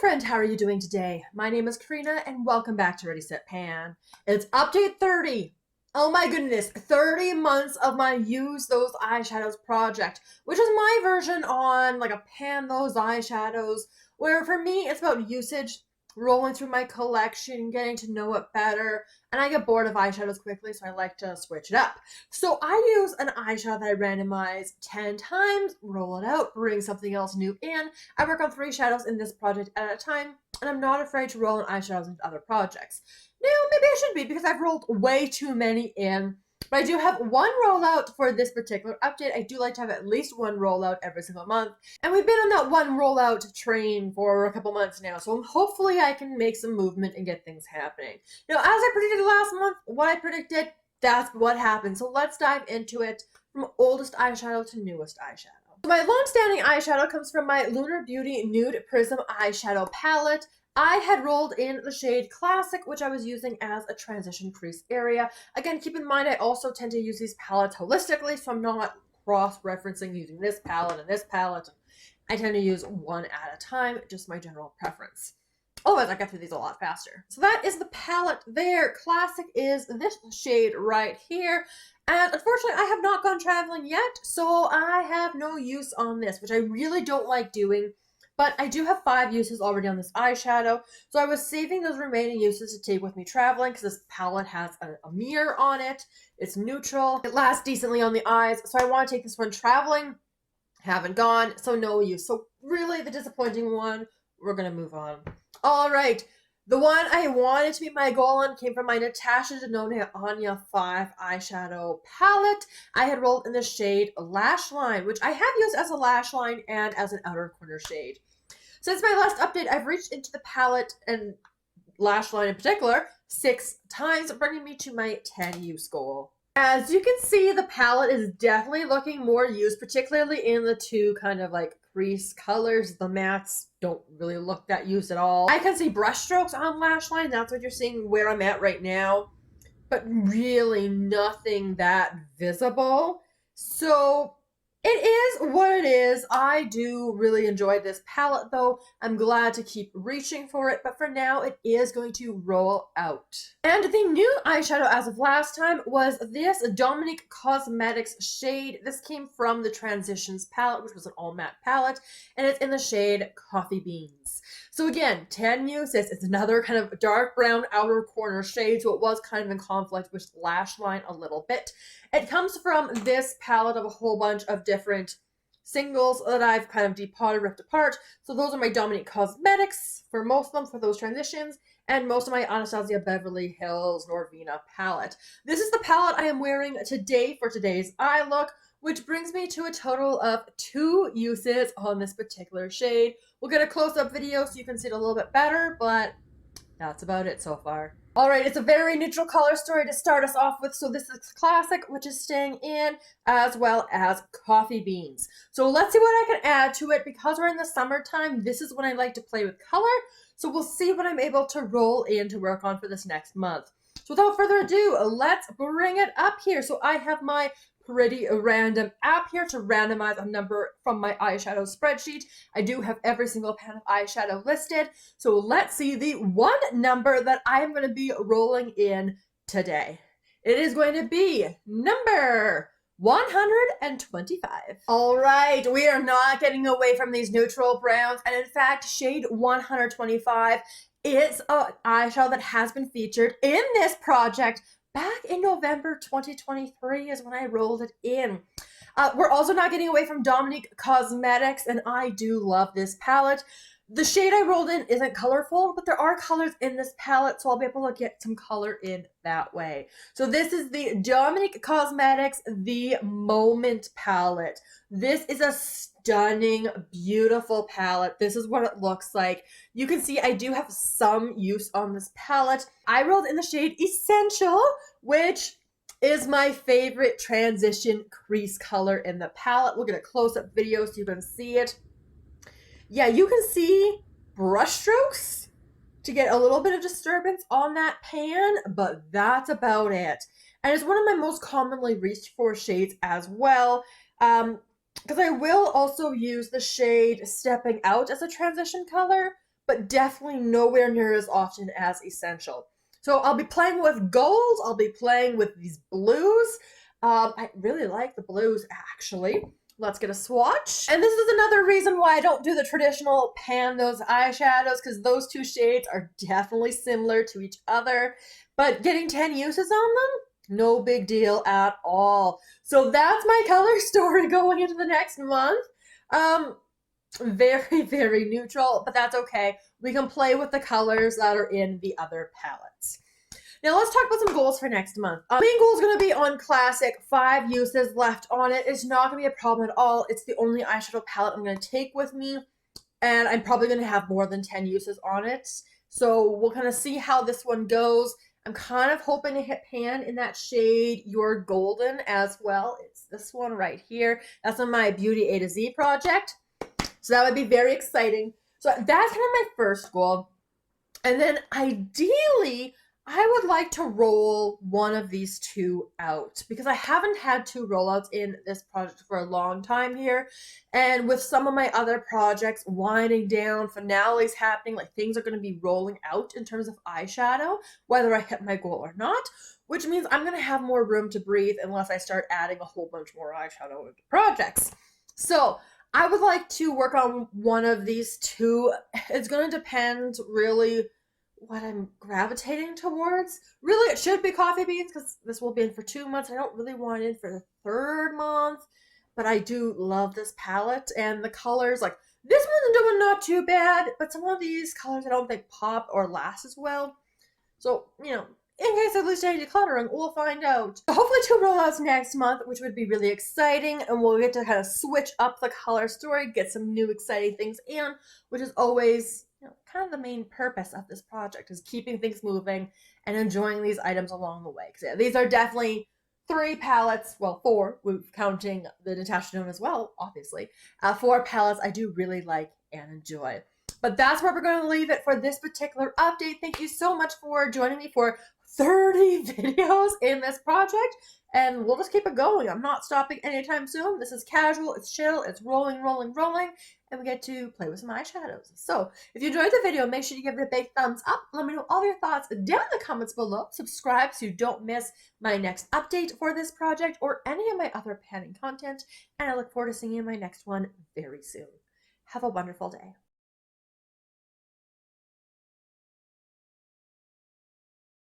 friend, how are you doing today? My name is Karina and welcome back to Ready Set Pan. It's update 30. Oh my goodness, 30 months of my Use Those Eyeshadows project, which is my version on like a pan those eyeshadows, where for me it's about usage, rolling through my collection, getting to know it better, and I get bored of eyeshadows quickly, so I like to switch it up. So I use an eyeshadow that I randomize 10 times, roll it out, bring something else new in. I work on 3 shadows in this project at a time, and I'm not afraid to roll in eyeshadows into other projects. Now, maybe I should be because I've rolled way too many in, but I do have one rollout for this particular update. I do like to have at least one rollout every single month, and we've been on that one rollout train for a couple months now, so hopefully I can make some movement and get things happening. Now, as I predicted last month, what I predicted, that's what happened. So let's dive into it from oldest eyeshadow to newest eyeshadow. So my long-standing eyeshadow comes from my Lunar Beauty Nude Prism eyeshadow palette. I had rolled in the shade Classic, which I was using as a transition crease area. Again, keep in mind I also tend to use these palettes holistically, so I'm not cross-referencing using this palette and this palette. I tend to use one at a time, just my general preference. Otherwise, I get through these a lot faster. So that is the palette there. Classic is this shade right here. And unfortunately, I have not gone traveling yet, so I have no use on this, which I really don't like doing. But I do have 5 uses already on this eyeshadow, so I was saving those remaining uses to take with me traveling because this palette has a mirror on it. It's neutral. It lasts decently on the eyes, so I want to take this one traveling. Haven't gone, so no use. So really the disappointing one, we're going to move on. All right. The one I wanted to be my goal on came from my Natasha Denona Anya 5 eyeshadow palette. I had rolled in the shade Lash Line, which I have used as a lash line and as an outer corner shade. Since my last update, I've reached into the palette and lash line in particular 6 times, bringing me to my 10 use goal. As you can see, the palette is definitely looking more used, particularly in the 2 kind of like crease colors. The mattes don't really look that used at all. I can see brush strokes on lash line. That's what you're seeing where I'm at right now, but really nothing that visible. So it is what it is. I do really enjoy this palette though. I'm glad to keep reaching for it, but for now it is going to roll out. And the new eyeshadow as of last time was this Dominique Cosmetics shade. This came from the Transitions palette, which was an all matte palette, and it's in the shade Coffee Beans. So again, 10 uses. It's another kind of dark brown outer corner shade, so it was kind of in conflict with Lash Line a little bit. It comes from this palette of a whole bunch of different singles that I've kind of depotted, ripped apart. So those are my Dominique Cosmetics for most of them for those transitions, and most of my Anastasia Beverly Hills Norvina palette. This is the palette I am wearing today for today's eye look, which brings me to a total of 2 uses on this particular shade. We'll get a close-up video so you can see it a little bit better, but that's about it so far. All right, it's a very neutral color story to start us off with. So this is Classic, which is staying in, as well as Coffee Beans. So let's see what I can add to it. Because we're in the summertime, this is when I like to play with color. So we'll see what I'm able to roll in to work on for this next month. So without further ado, let's bring it up here. So I have my pretty random app here to randomize a number from my eyeshadow spreadsheet. I do have every single pan of eyeshadow listed. So let's see the one number that I am going to be rolling in today. It is going to be number 125. All right, we are not getting away from these neutral browns. And in fact, shade 125 is an eyeshadow that has been featured in this project back in November 2023 is when I rolled it in. We're also not getting away from Dominique Cosmetics, and I do love this palette. The shade I rolled in isn't colorful, but there are colors in this palette, so I'll be able to get some color in that way. So this is the Dominique Cosmetics The Moment palette. This is a stunning, beautiful palette. This is what it looks like. You can see I do have some use on this palette. I rolled in the shade Essential, which is my favorite transition crease color in the palette. We'll get a close-up video so you can see it. Yeah, you can see brush strokes to get a little bit of disturbance on that pan, but that's about it. And it's one of my most commonly reached for shades as well, because I will also use the shade Stepping Out as a transition color, but definitely nowhere near as often as essential. So I'll be playing with golds, I'll be playing with these blues. I really like the blues, actually. Let's get a swatch. And this is another reason why I don't do the traditional pan those eyeshadows, because those two shades are definitely similar to each other. But getting 10 uses on them, no big deal at all. So that's my color story going into the next month. Very, very neutral, but that's okay. We can play with the colors that are in the other palettes. Now let's talk about some goals for next month. Main goal is going to be on classic, 5 uses left on it. It's not going to be a problem at all. It's the only eyeshadow palette I'm going to take with me, and I'm probably going to have more than 10 uses on it. So we'll kind of see how this one goes. I'm kind of hoping to hit pan in that shade You're Golden as well. It's this one right here. That's on my Beauty A to Z project. So that would be very exciting. So that's kind of my first goal. And then ideally, I would like to roll one of these two out because I haven't had 2 rollouts in this project for a long time here. And with some of my other projects winding down, finales happening, like things are going to be rolling out in terms of eyeshadow, whether I hit my goal or not, which means I'm going to have more room to breathe unless I start adding a whole bunch more eyeshadow into projects. So I would like to work on one of these two. It's going to depend really what I'm gravitating towards. Really, it should be coffee beans because this will be in for 2 months. I don't really want it in for the 3rd month, but I do love this palette and the colors. Like this one's doing not too bad, but some of these colors I don't think pop or last as well. So, you know, in case of loose day decluttering, we'll find out. Hopefully 2 rollouts next month, which would be really exciting, and we'll get to kind of switch up the color story, get some new exciting things in, which is always, you know, kind of the main purpose of this project, is keeping things moving and enjoying these items along the way. Because yeah, these are definitely 3 palettes, well 4, we're counting the Natasha Denona as well, obviously. 4 palettes I do really like and enjoy. But that's where we're going to leave it for this particular update. Thank you so much for joining me for 30 videos in this project, and we'll just keep it going. I'm not stopping anytime soon. This is casual, it's chill, it's rolling, rolling, rolling, and we get to play with some eyeshadows. So if you enjoyed the video, make sure you give it a big thumbs up. Let me know all your thoughts down in the comments below. Subscribe so you don't miss my next update for this project or any of my other panning content, and I look forward to seeing you in my next one very soon. Have a wonderful day.